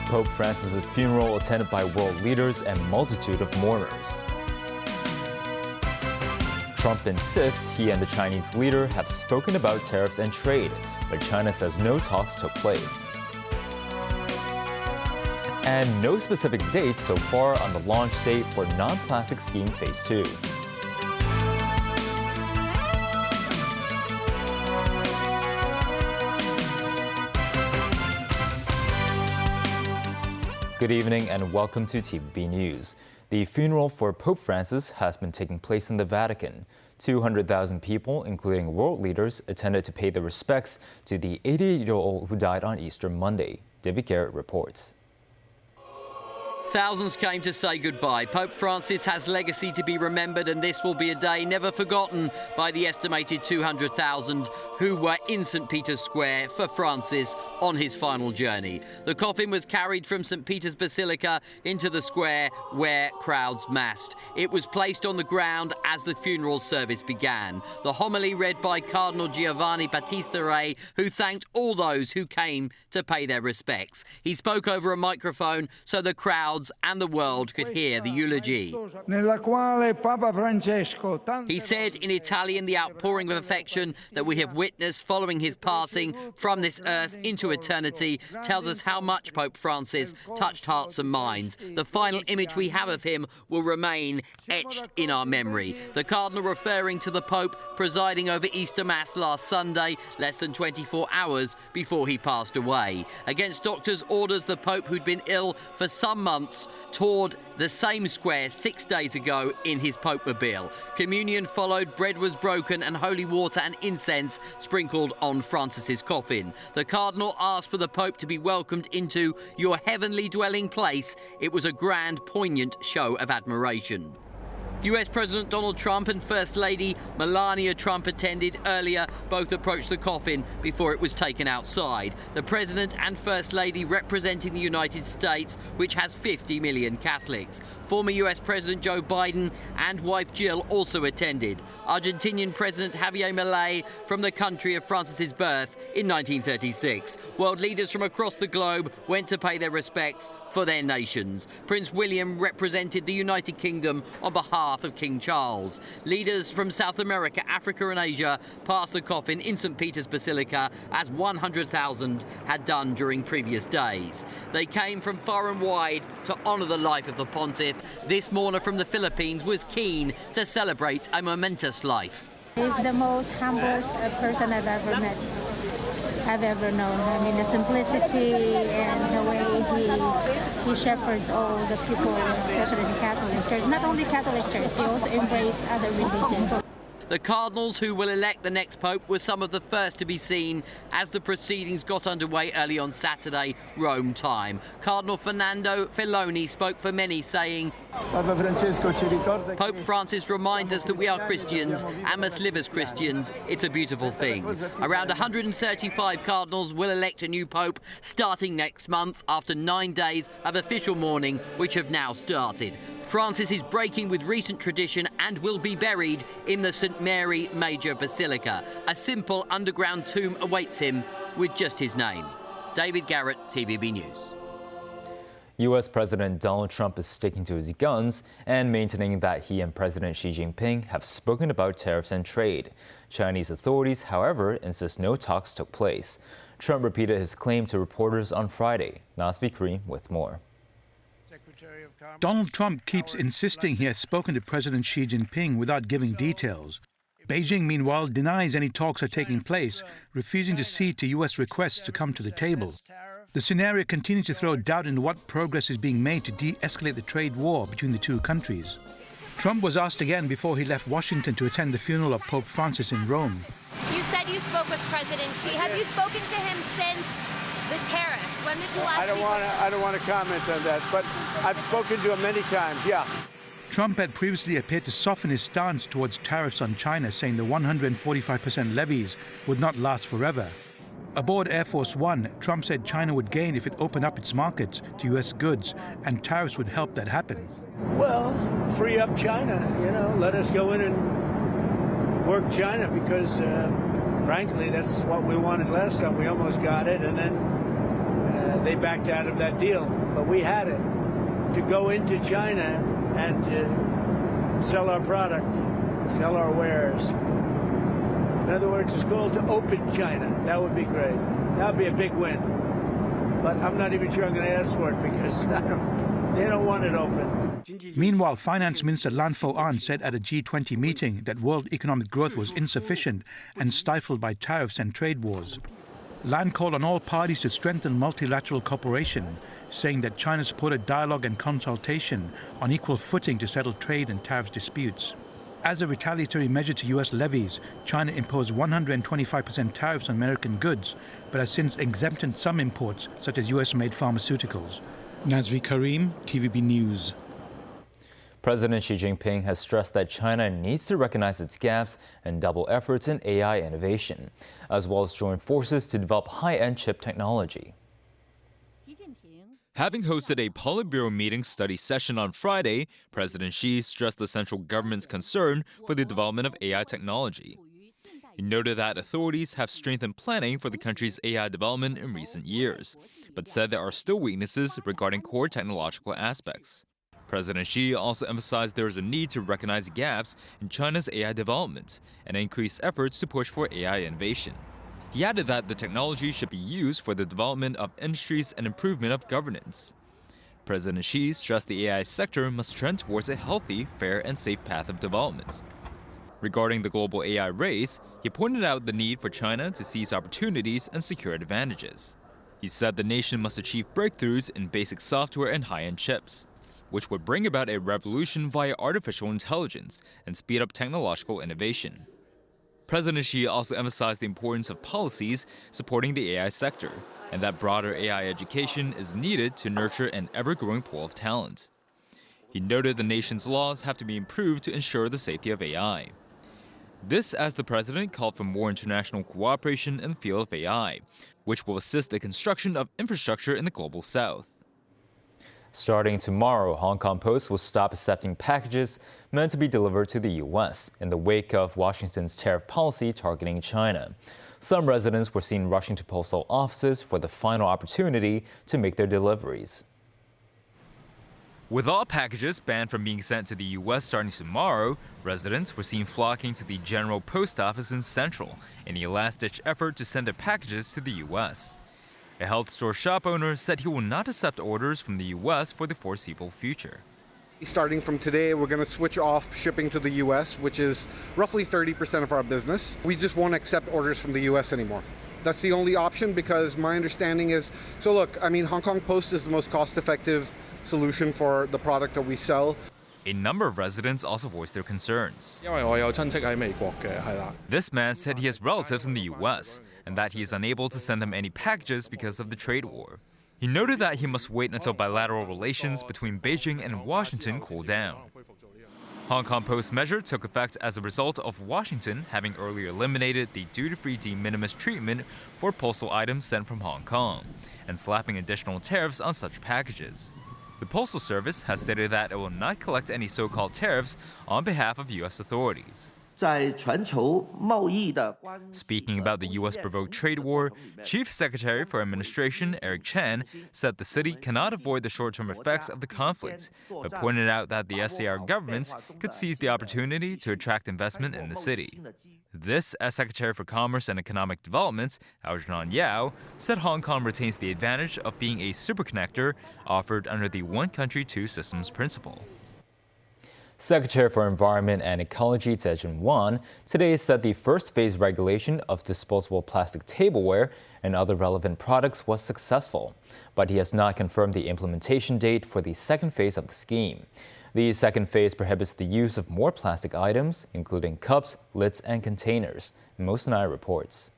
Pope Francis' funeral attended by world leaders and multitude of mourners. Trump insists he and the Chinese leader have spoken about tariffs and trade, but China says no talks took place. And no specific date so far on the launch date for non-plastic skiing Phase 2. Good evening and welcome to TVB News. The funeral for Pope Francis has been taking place in the Vatican. 200,000 people, including world leaders, attended to pay their respects to the 88-year-old who died on Easter Monday. David Garrett reports. Thousands came to say goodbye. Pope Francis has legacy to be remembered, and this will be a day never forgotten by the estimated 200,000 who were in St. Peter's Square for Francis on his final journey. The coffin was carried from St. Peter's Basilica into the square where crowds massed. It was placed on the ground as the funeral service began. The homily read by Cardinal Giovanni Battista Re, who thanked all those who came to pay their respects. He spoke over a microphone so the crowds and the world could hear the eulogy. He said in Italian the outpouring of affection that we have witnessed following his passing from this earth into eternity tells us how much Pope Francis touched hearts and minds. The final image we have of him will remain etched in our memory. The Cardinal referring to the Pope presiding over Easter Mass last Sunday, less than 24 hours before he passed away. Against doctors' orders, the Pope, who'd been ill for some months, toured the same square 6 days ago in his Pope-mobile. Communion followed, bread was broken and holy water and incense sprinkled on Francis's coffin. The Cardinal asked for the Pope to be welcomed into your heavenly dwelling place. It was a grand, poignant show of admiration. US President Donald Trump and First Lady Melania Trump attended earlier. Both approached the coffin before it was taken outside. The President and First Lady representing the United States, which has 50 million Catholics. Former US President Joe Biden and wife Jill also attended. Argentinian President Javier Milei from the country of Francis's birth in 1936. World leaders from across the globe went to pay their respects for their nations. Prince William represented the United Kingdom on behalf of King Charles. Leaders from South America, Africa and Asia passed the coffin in St. Peter's Basilica as 100,000 had done during previous days. They came from far and wide to honour the life of the pontiff. This mourner from the Philippines was keen to celebrate a momentous life. He's the most humblest person I've ever known. I mean, the simplicity and the way he shepherds all the people, especially the Catholic Church. Not only Catholic Church, he also embraced other religions. The cardinals who will elect the next pope were some of the first to be seen as the proceedings got underway early on Saturday, Rome time. Cardinal Fernando Filoni spoke for many, saying, Pope Francis reminds us that we are Christians and must live as Christians. It's a beautiful thing. Around 135 cardinals will elect a new pope starting next month after 9 days of official mourning, which have now started. Francis is breaking with recent tradition and will be buried in the St. Mary Major Basilica. A simple underground tomb awaits him with just his name. David Garrett, TVB News. U.S. President Donald Trump is sticking to his guns and maintaining that he and President Xi Jinping have spoken about tariffs and trade. Chinese authorities, however, insist no talks took place. Trump repeated his claim to reporters on Friday. Nasvi Karim with more. Donald Trump keeps insisting he has spoken to President Xi Jinping without giving details. Beijing, meanwhile, denies any talks are taking place, refusing to cede to U.S. requests to come to the table. The scenario continues to throw doubt into what progress is being made to de-escalate the trade war between the two countries. Trump was asked again before he left Washington to attend the funeral of Pope Francis in Rome. You said you spoke with President Xi. Have you spoken to him since the tariffs? When did you last I don't want to comment on that, but I've spoken to him many times, yeah. Trump had previously appeared to soften his stance towards tariffs on China, saying the 145% levies would not last forever. Aboard Air Force One, Trump said China would gain if it opened up its markets to U.S. goods, and tariffs would help that happen. Well, free up China, let us go in and work China because, frankly, that's what we wanted last time. We almost got it, and then they backed out of that deal. But we had it to go into China and to sell our product, sell our wares. In other words, it's called to open China. That would be great. That would be a big win. But I'm not even sure I'm going to ask for it because they don't want it open. Meanwhile, Finance Minister Lan Fo-an said at a G20 meeting that world economic growth was insufficient and stifled by tariffs and trade wars. Lan called on all parties to strengthen multilateral cooperation, saying that China supported dialogue and consultation on equal footing to settle trade and tariffs disputes. As a retaliatory measure to U.S. levies, China imposed 125% tariffs on American goods, but has since exempted some imports, such as U.S.-made pharmaceuticals. Nazri Karim, TVB News. President Xi Jinping has stressed that China needs to recognize its gaps and double efforts in AI innovation, as well as join forces to develop high-end chip technology. Having hosted a Politburo meeting study session on Friday, President Xi stressed the central government's concern for the development of AI technology. He noted that authorities have strengthened planning for the country's AI development in recent years, but said there are still weaknesses regarding core technological aspects. President Xi also emphasized there is a need to recognize gaps in China's AI development and increase efforts to push for AI innovation. He added that the technology should be used for the development of industries and improvement of governance. President Xi stressed the AI sector must trend towards a healthy, fair, and safe path of development. Regarding the global AI race, he pointed out the need for China to seize opportunities and secure advantages. He said the nation must achieve breakthroughs in basic software and high-end chips, which would bring about a revolution via artificial intelligence and speed up technological innovation. President Xi also emphasized the importance of policies supporting the AI sector, and that broader AI education is needed to nurture an ever-growing pool of talent. He noted the nation's laws have to be improved to ensure the safety of AI. This as the president called for more international cooperation in the field of AI, which will assist the construction of infrastructure in the global south. Starting tomorrow, Hong Kong Post will stop accepting packages meant to be delivered to the U.S. in the wake of Washington's tariff policy targeting China. Some residents were seen rushing to postal offices for the final opportunity to make their deliveries. With all packages banned from being sent to the U.S. starting tomorrow, residents were seen flocking to the General Post Office in Central in a last-ditch effort to send their packages to the U.S. A health store shop owner said he will not accept orders from the U.S. for the foreseeable future. Starting from today, we're going to switch off shipping to the U.S., which is roughly 30% of our business. We just won't accept orders from the U.S. anymore. That's the only option because my understanding is, so look, I mean, Hong Kong Post is the most cost-effective solution for the product that we sell. A number of residents also voiced their concerns. This man said he has relatives in the U.S. and that he is unable to send them any packages because of the trade war. He noted that he must wait until bilateral relations between Beijing and Washington cool down. Hong Kong Post's measure took effect as a result of Washington having earlier eliminated the duty-free de minimis treatment for postal items sent from Hong Kong and slapping additional tariffs on such packages. The Postal Service has stated that it will not collect any so-called tariffs on behalf of U.S. authorities. Speaking about the U.S.-provoked trade war, Chief Secretary for Administration Eric Chan said the city cannot avoid the short-term effects of the conflict, but pointed out that the SAR governments could seize the opportunity to attract investment in the city. This, as Secretary for Commerce and Economic Development, Algernon Yao, said Hong Kong retains the advantage of being a superconnector offered under the One Country, Two Systems principle. Secretary for Environment and Ecology Zhe Wan today said the first phase regulation of disposable plastic tableware and other relevant products was successful, but he has not confirmed the implementation date for the second phase of the scheme. The second phase prohibits the use of more plastic items, including cups, lids, and containers. Mo Sinai reports.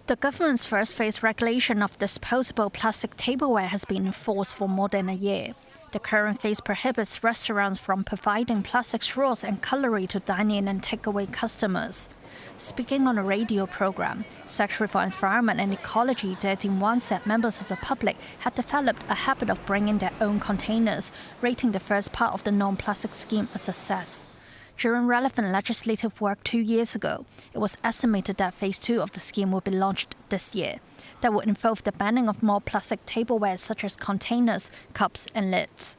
The government's first phase regulation of disposable plastic tableware has been in force for more than a year. The current phase prohibits restaurants from providing plastic straws and cutlery to dine-in and takeaway customers. Speaking on a radio program, Secretary for Environment and Ecology Zhe Wan said members of the public had developed a habit of bringing their own containers, rating the first part of the non-plastic scheme a success. During relevant legislative work 2 years ago, it was estimated that Phase 2 of the scheme will be launched this year. That would involve the banning of more plastic tableware such as containers, cups, and lids.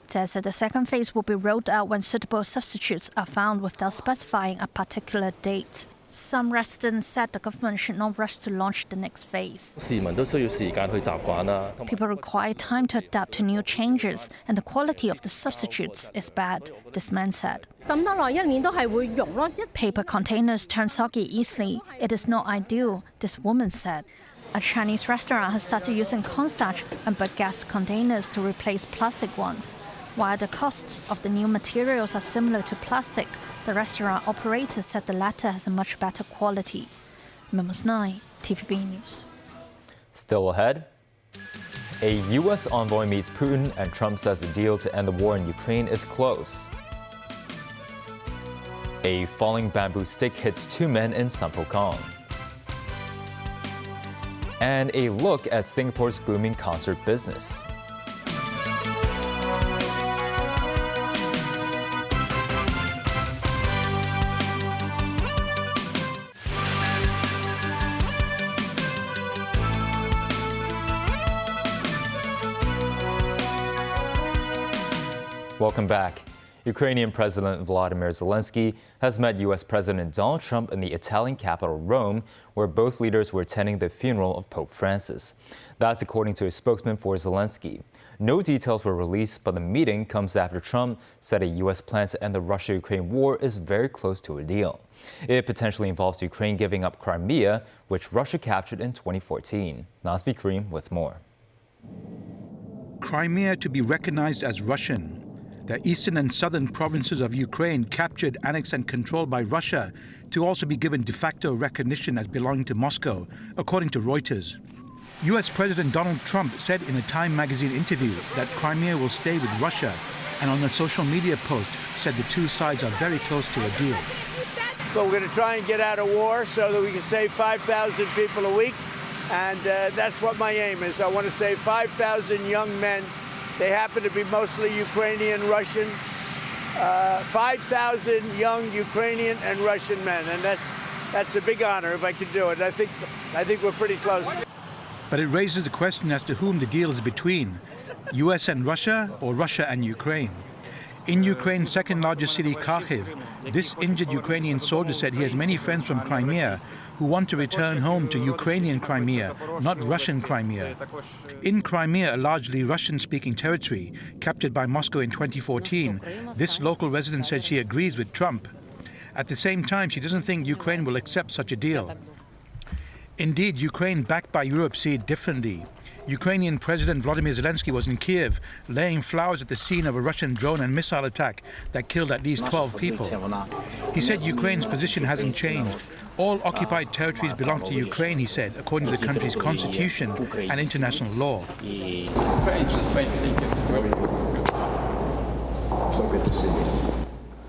Ted said the second phase will be rolled out when suitable substitutes are found without specifying a particular date. Some residents said the government should not rush to launch the next phase. People require time to adapt to new changes, and the quality of the substitutes is bad, this man said. Paper containers turn soggy easily. It is not ideal, this woman said. A Chinese restaurant has started using cornstarch and bagasse containers to replace plastic ones. While the costs of the new materials are similar to plastic, the restaurant operator said the latter has a much better quality. Memos 9, TVB News. Still ahead, a U.S. envoy meets Putin and Trump says the deal to end the war in Ukraine is close. A falling bamboo stick hits 2 men in Central Kong. And a look at Singapore's booming concert business. Welcome back. Ukrainian President Volodymyr Zilinski has met U.S. President Donald Trump in the Italian capital, Rome, where both leaders were attending the funeral of Pope Francis. That's according to a spokesman for Zilinski. No details were released, but the meeting comes after Trump said a U.S. plan to end the Russia-Ukraine war is very close to a deal. It potentially involves Ukraine giving up Crimea, which Russia captured in 2014. Nazmi Karim with more. Crimea to be recognized as Russian. The eastern and southern provinces of Ukraine captured, annexed and controlled by Russia to also be given de facto recognition as belonging to Moscow, according to Reuters. US President Donald Trump said in a Time magazine interview that Crimea will stay with Russia, and on a social media post said the two sides are very close to a deal. But we're going to try and get out of war so that we can save 5,000 people a week, and that's what my aim is. I want to save 5,000 young men. They happen to be mostly Ukrainian, Russian, 5,000 young Ukrainian and Russian men, and that's a big honor if I can do it. I think we're pretty close. But it raises the question as to whom the deal is between, US and Russia or Russia and Ukraine. In Ukraine's second largest city, Kharkiv, this injured Ukrainian soldier said he has many friends from Crimea who want to return home to Ukrainian Crimea, not Russian Crimea. In Crimea, a largely Russian-speaking territory captured by Moscow in 2014, this local resident said she agrees with Trump. At the same time, she doesn't think Ukraine will accept such a deal. Indeed, Ukraine, backed by Europe, see it differently. Ukrainian President Volodymyr Zilinski was in Kiev, laying flowers at the scene of a Russian drone and missile attack that killed at least 12 people. He said Ukraine's position hasn't changed. All occupied territories belong to Ukraine, he said, according to the country's constitution and international law.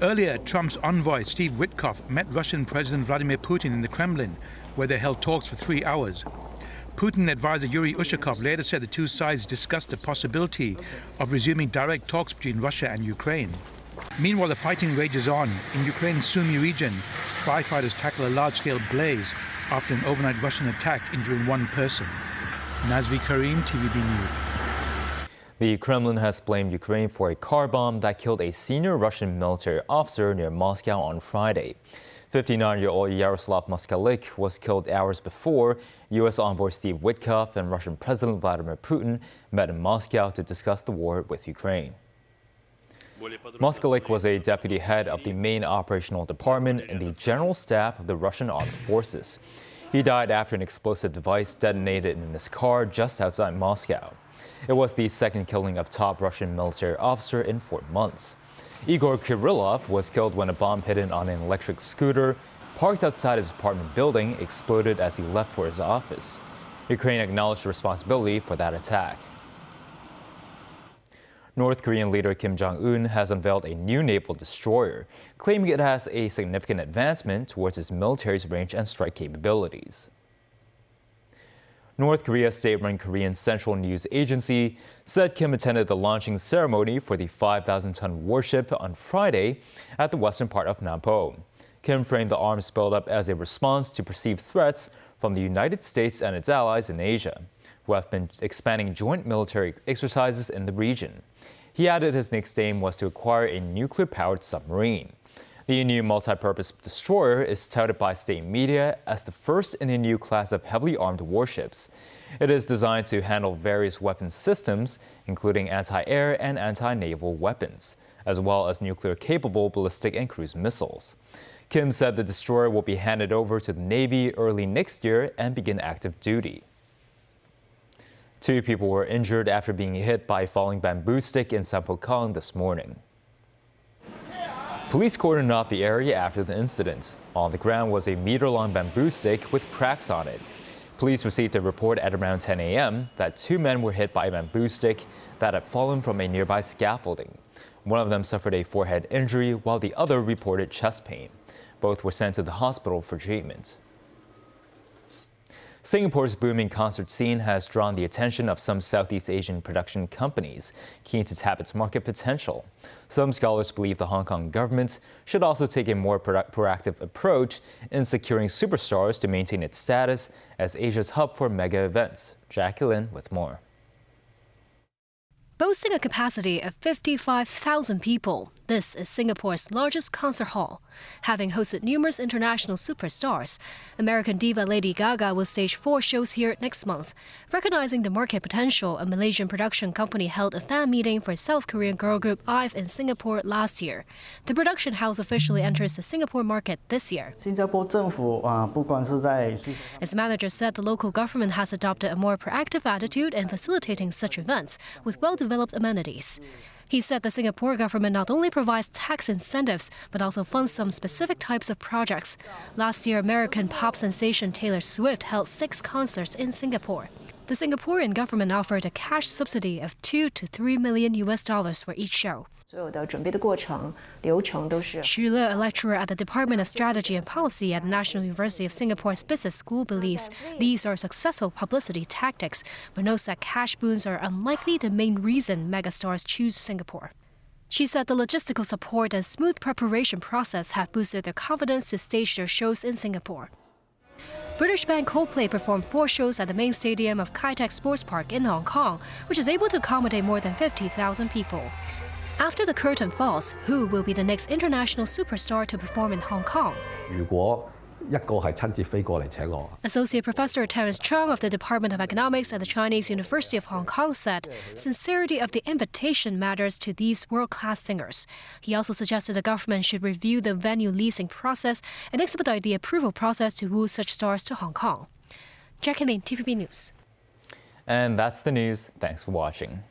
Earlier, Trump's envoy, Steve Witkoff, met Russian President Vladimir Putin in the Kremlin, where they held talks for 3 hours. Putin advisor Yuri Ushakov later said the two sides discussed the possibility of resuming direct talks between Russia and Ukraine. Meanwhile, the fighting rages on. In Ukraine's Sumy region, firefighters tackle a large-scale blaze after an overnight Russian attack injuring one person. Nazmi Karim, TVB News. The Kremlin has blamed Ukraine for a car bomb that killed a senior Russian military officer near Moscow on Friday. 59-year-old Yaroslav Moskalik was killed hours before U.S. envoy Steve Witkoff and Russian President Vladimir Putin met in Moscow to discuss the war with Ukraine. Moskalik was a deputy head of the main operational department in the General Staff of the Russian Armed Forces. He died after an explosive device detonated in his car just outside Moscow. It was the second killing of top Russian military officer in 4 months. Igor Kirillov was killed when a bomb hidden on an electric scooter parked outside his apartment building exploded as he left for his office. Ukraine acknowledged responsibility for that attack. North Korean leader Kim Jong-un has unveiled a new naval destroyer, claiming it has a significant advancement towards its military's range and strike capabilities. North Korea's state-run Korean Central News Agency said Kim attended the launching ceremony for the 5,000-ton warship on Friday at the western part of Nampo. Kim framed the arms buildup as a response to perceived threats from the United States and its allies in Asia, who have been expanding joint military exercises in the region. He added his next aim was to acquire a nuclear-powered submarine. The new multi-purpose destroyer is touted by state media as the first in a new class of heavily armed warships. It is designed to handle various weapon systems, including anti-air and anti-naval weapons, as well as nuclear-capable ballistic and cruise missiles. Kim said the destroyer will be handed over to the Navy early next year and begin active duty. 2 people were injured after being hit by a falling bamboo stick in Sampokong this morning. Police cordoned off the area after the incident. On the ground was a meter-long bamboo stick with cracks on it. Police received a report at around 10 a.m. that 2 men were hit by a bamboo stick that had fallen from a nearby scaffolding. One of them suffered a forehead injury while the other reported chest pain. Both were sent to the hospital for treatment. Singapore's booming concert scene has drawn the attention of some Southeast Asian production companies keen to tap its market potential. Some scholars believe the Hong Kong government should also take a more proactive approach in securing superstars to maintain its status as Asia's hub for mega events. Jackie Lin with more. Boasting a capacity of 55,000 people, this is Singapore's largest concert hall. Having hosted numerous international superstars, American diva Lady Gaga will stage 4 shows here next month. Recognizing the market potential, a Malaysian production company held a fan meeting for South Korean girl group IVE in Singapore last year. The production house officially enters the Singapore market this year. Its manager said the local government has adopted a more proactive attitude in facilitating such events with well-developed amenities. He said the Singapore government not only provides tax incentives, but also funds some specific types of projects. Last year, American pop sensation Taylor Swift held 6 concerts in Singapore. The Singaporean government offered a cash subsidy of $2 to $3 million for each show. Xu Le, a lecturer at the Department of Strategy and Policy at the National University of Singapore's Business School, believes these are successful publicity tactics, but notes that cash boons are unlikely the main reason megastars choose Singapore. She said the logistical support and smooth preparation process have boosted their confidence to stage their shows in Singapore. British band Coldplay performed 4 shows at the main stadium of Kai Tak Sports Park in Hong Kong, which is able to accommodate more than 50,000 people. After the curtain falls, who will be the next international superstar to perform in Hong Kong? Associate Professor Terence Chung of the Department of Economics at the Chinese University of Hong Kong said sincerity of the invitation matters to these world-class singers. He also suggested the government should review the venue leasing process and expedite the approval process to woo such stars to Hong Kong. Jackie Lin, TVB News. And that's the news. Thanks for watching.